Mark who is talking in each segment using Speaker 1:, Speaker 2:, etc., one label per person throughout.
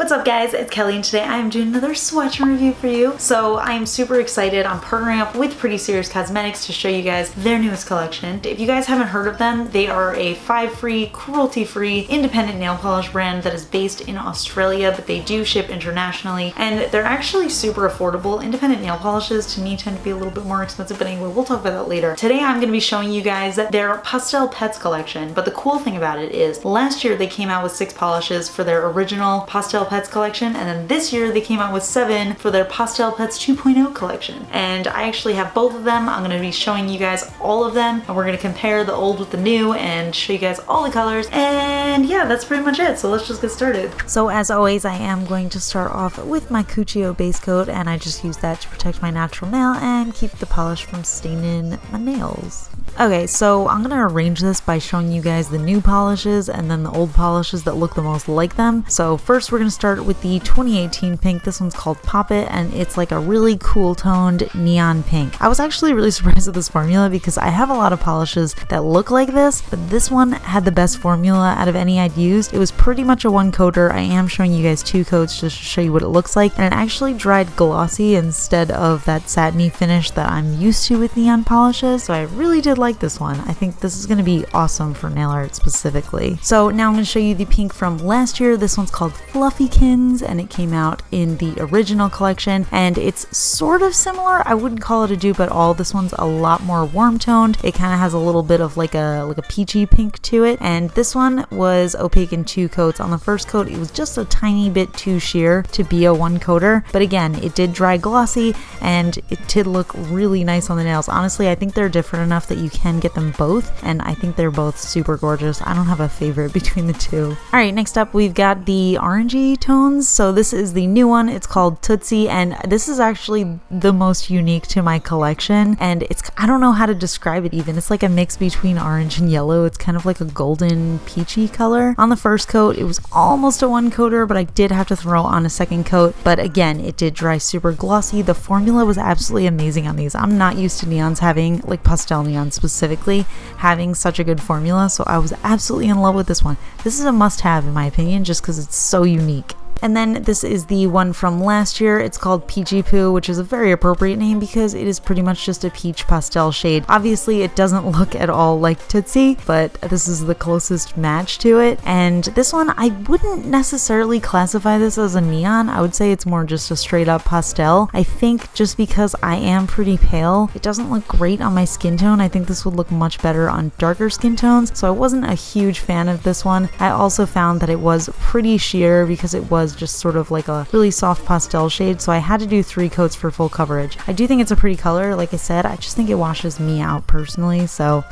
Speaker 1: What's up guys, it's Kelly and today I'm doing another swatch review for you. So I'm super excited. I'm partnering up with Pretty Serious Cosmetics to show you guys their newest collection. If you guys haven't heard of them, they are a 5-free, cruelty-free, independent nail polish brand that is based in Australia, but they do ship internationally and they're actually super affordable. Independent nail polishes to me tend to be a little bit more expensive, but anyway, we'll talk about that later. Today I'm going to be showing you guys their Pastel Pets collection, but the cool thing about it is last year they came out with 6 polishes for their original Pastel Pets collection, and then this year they came out with 7 for their Pastel Pets 2.0 collection. And I actually have both of them. I'm going to be showing you guys all of them, and we're going to compare the old with the new and show you guys all the colors. And yeah, that's pretty much it. So let's just get started. So as always, I am going to start off with my CUTIE base coat, and I just use that to protect my natural nail and keep the polish from staining my nails. Okay, so I'm going to arrange this by showing you guys the new polishes and then the old polishes that look the most like them. So first we're going to start with the 2018 pink. This one's called POPPET and it's like a really cool toned neon pink. I was actually really surprised with this formula because I have a lot of polishes that look like this, but this one had the best formula out of any I'd used. It was pretty much a one coater. I am showing you guys 2 coats just to show you what it looks like, and it actually dried glossy instead of that satiny finish that I'm used to with neon polishes, so I really did like this one. I think this is going to be awesome for nail art specifically. So now I'm going to show you the pink from last year. This one's called FLUFFYKINS and it came out in the original collection, and it's sort of similar. I wouldn't call it a dupe at all. This one's a lot more warm toned. It kind of has a little bit of like a peachy pink to it, and this one was opaque in 2 coats. On the first coat it was just a tiny bit too sheer to be a one coater, but again it did dry glossy and it did look really nice on the nails. Honestly, I think they're different enough that you can get them both, and I think they're both super gorgeous. I don't have a favorite between the two. Alright, next up we've got the orangey tones. So this is the new one. It's called TOOTSIE, and this is actually the most unique to my collection, and I don't know how to describe it even. It's like a mix between orange and yellow. It's kind of like a golden peachy color. On the first coat it was almost a one coater, but I did have to throw on a second coat, but again it did dry super glossy. The formula was absolutely amazing on these. I'm not used to neons having, like pastel neons specifically, having such a good formula, so I was absolutely in love with this one. This is a must-have in my opinion just because it's so unique. And then this is the one from last year. It's called BITSY-BOO, which is a very appropriate name because it is pretty much just a peach pastel shade. Obviously it doesn't look at all like Tootsie, but this is the closest match to it. And this one, I wouldn't necessarily classify this as a neon. I would say it's more just a straight up pastel. I think just because I am pretty pale, it doesn't look great on my skin tone. I think this would look much better on darker skin tones, so I wasn't a huge fan of this one. I also found that it was pretty sheer because it was just sort of like a really soft pastel shade, so I had to do 3 coats for full coverage. I do think it's a pretty color, like I said. I just think it washes me out personally, so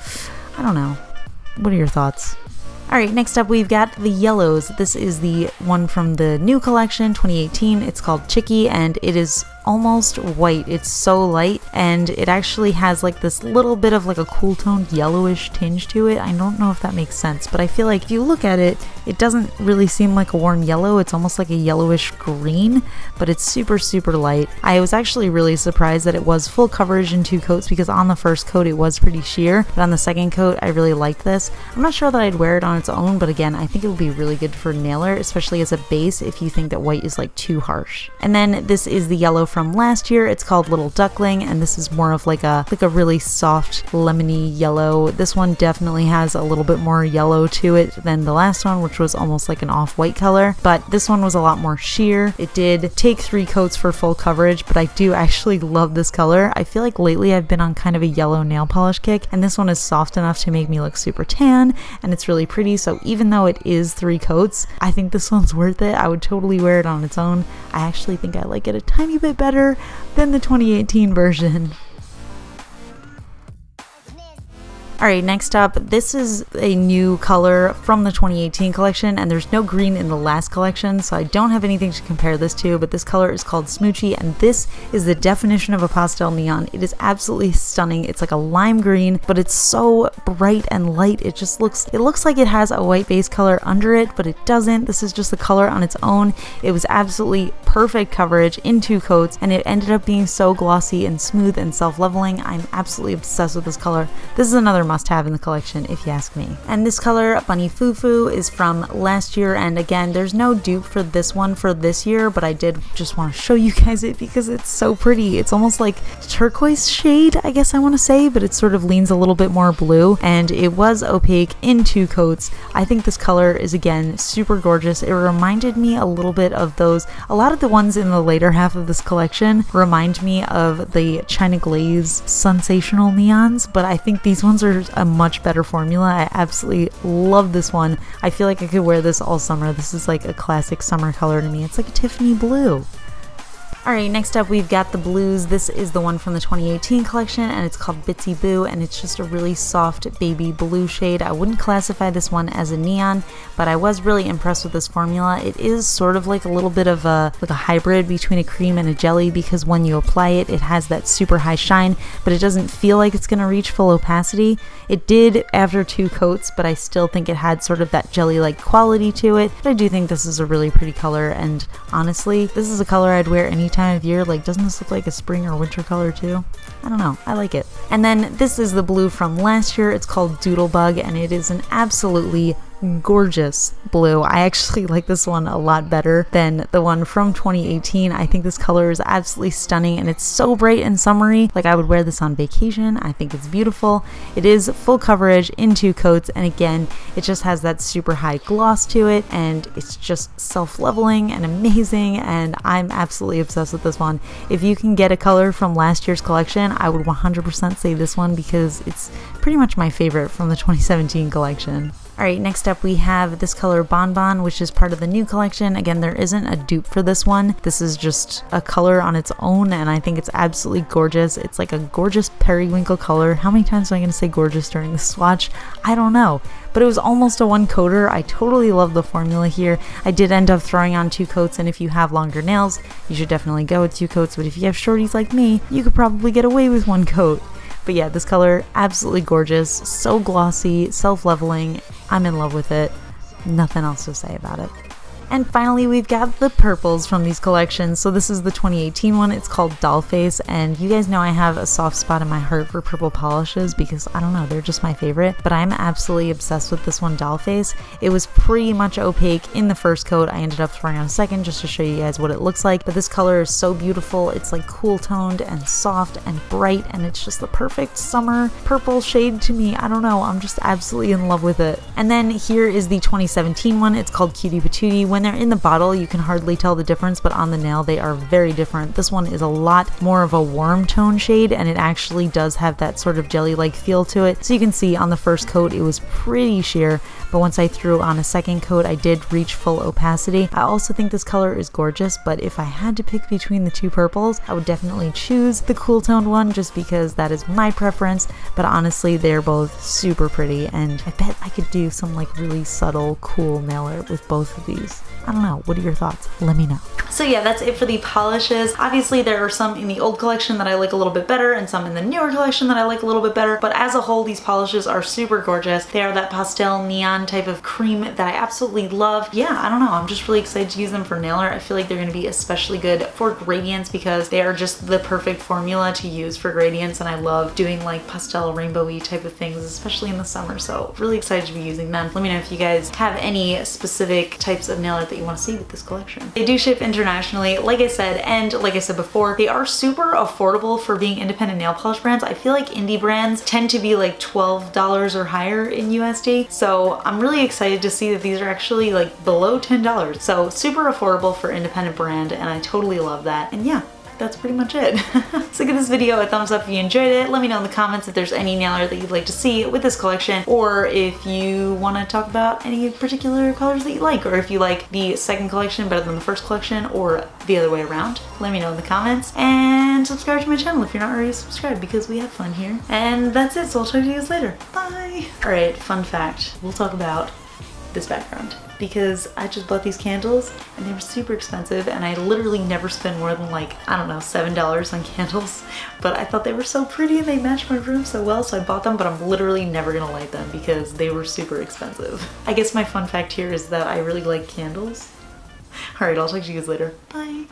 Speaker 1: I don't know. What are your thoughts? Alright, next up we've got the yellows. This is the one from the new collection, 2018. It's called Chicky, and it is almost white. It's so light, and it actually has like this little bit of like a cool toned yellowish tinge to it. I don't know if that makes sense, but I feel like if you look at it, it doesn't really seem like a warm yellow. It's almost like a yellowish green, but it's super light. I was actually really surprised that it was full coverage in 2 coats because on the first coat it was pretty sheer, but on the second coat I really liked this. I'm not sure that I'd wear it on its own, but again, I think it would be really good for nail art, especially as a base if you think that white is like too harsh. And then this is the yellow from last year. It's called Little Duckling, and this is more of like a really soft lemony yellow. This one definitely has a little bit more yellow to it than the last one, which was almost like an off-white color, but this one was a lot more sheer. It did take 3 coats for full coverage, but I do actually love this color. I feel like lately I've been on kind of a yellow nail polish kick, and this one is soft enough to make me look super tan, and it's really pretty. So even though it is 3 coats, I think this one's worth it. I would totally wear it on its own. I actually think I like it a tiny bit better than the 2018 version. Alright, next up, this is a new color from the 2018 collection, and there's no green in the last collection, so I don't have anything to compare this to, but this color is called SMOOCHIE, and this is the definition of a pastel neon. It is absolutely stunning. It's like a lime green, but it's so bright and light. It looks like it has a white base color under it, but it doesn't. This is just the color on its own. It was absolutely perfect coverage in 2 coats, and it ended up being so glossy and smooth and self-leveling. I'm absolutely obsessed with this color. This is another must have in the collection if you ask me. And this color, Bunny Foo Foo, is from last year, and again, there's no dupe for this one for this year, but I did just want to show you guys it because it's so pretty. It's almost like turquoise shade, I guess I want to say, but it sort of leans a little bit more blue, and it was opaque in 2 coats. I think this color is again super gorgeous. It reminded me a little bit of those, a lot of the ones in the later half of this collection remind me of the China Glaze Sensational Neons, but I think these ones are a much better formula. I absolutely love this one. I feel like I could wear this all summer. This is like a classic summer color to me. It's like a Tiffany blue. Alright, next up we've got the blues. This is the one from the 2018 collection, and it's called BITSY-BOO, and it's just a really soft baby blue shade. I wouldn't classify this one as a neon, but I was really impressed with this formula. It is sort of like a little bit of a hybrid between a cream and a jelly, because when you apply it, it has that super high shine, but it doesn't feel like it's going to reach full opacity. It did after 2 coats, but I still think it had sort of that jelly-like quality to it. But I do think this is a really pretty color, and honestly, this is a color I'd wear any time of year. Like, doesn't this look like a spring or winter color too? I don't know, I like it. And then this is the blue from last year. It's called Doodle Bug, and it is an absolutely gorgeous blue. I actually like this one a lot better than the one from 2018. I think this color is absolutely stunning, and it's so bright and summery. Like, I would wear this on vacation. I think it's beautiful. It is full coverage in 2 coats, and again, it just has that super high gloss to it, and it's just self-leveling and amazing, and I'm absolutely obsessed with this one. If you can get a color from last year's collection, I would 100% say this one, because it's pretty much my favorite from the 2017 collection. Alright, next up we have this color Bonbon, which is part of the new collection. Again, there isn't a dupe for this one. This is just a color on its own, and I think it's absolutely gorgeous. It's like a gorgeous periwinkle color. How many times am I going to say gorgeous during the swatch? I don't know. But it was almost a 1-coater. I totally love the formula here. I did end up throwing on 2 coats, and if you have longer nails, you should definitely go with 2 coats. But if you have shorties like me, you could probably get away with 1 coat. But yeah, this color, absolutely gorgeous, so glossy, self-leveling. I'm in love with it. Nothing else to say about it. And finally, we've got the purples from these collections. So this is the 2018 one. It's called DOLLFACE, and you guys know I have a soft spot in my heart for purple polishes because, I don't know, they're just my favorite. But I'm absolutely obsessed with this one, DOLLFACE. It was pretty much opaque in the first coat. I ended up throwing on a second just to show you guys what it looks like. But this color is so beautiful. It's like cool toned and soft and bright, and it's just the perfect summer purple shade to me. I don't know, I'm just absolutely in love with it. And then here is the 2017 one. It's called CUTIE PATOOTIE. When they're in the bottle, you can hardly tell the difference, but on the nail, they are very different. This one is a lot more of a warm tone shade, and it actually does have that sort of jelly-like feel to it. So you can see on the first coat, it was pretty sheer, but once I threw on a second coat, I did reach full opacity. I also think this color is gorgeous, but if I had to pick between the 2 purples, I would definitely choose the cool toned one just because that is my preference. But honestly, they're both super pretty, and I bet I could do some like really subtle, cool nail art with both of these. I don't know, what are your thoughts? Let me know. So yeah, that's it for the polishes. Obviously there are some in the old collection that I like a little bit better and some in the newer collection that I like a little bit better, but as a whole these polishes are super gorgeous. They are that pastel neon type of cream that I absolutely love. Yeah, I don't know, I'm just really excited to use them for nail art. I feel like they're going to be especially good for gradients because they are just the perfect formula to use for gradients, and I love doing like pastel rainbowy type of things, especially in the summer, so really excited to be using them. Let me know if you guys have any specific types of nail art that you want to see with this collection. They do ship internationally, like I said, and like I said before, they are super affordable for being independent nail polish brands. I feel like indie brands tend to be like $12 or higher in USD, so I'm really excited to see that these are actually like below $10. So super affordable for independent brand, and I totally love that. And yeah, that's pretty much it. So give this video a thumbs up if you enjoyed it. Let me know in the comments if there's any nail art that you'd like to see with this collection, or if you want to talk about any particular colors that you like, or if you like the second collection better than the first collection, or the other way around. Let me know in the comments, and subscribe to my channel if you're not already subscribed because we have fun here. And that's it, so I'll talk to you guys later. Bye! Alright, fun fact. We'll talk about this background, because I just bought these candles and they were super expensive, and I literally never spend more than like, I don't know, $7 on candles, but I thought they were so pretty and they matched my room so well, so I bought them, but I'm literally never gonna light them because they were super expensive. I guess my fun fact here is that I really like candles. Alright, I'll talk to you guys later. Bye!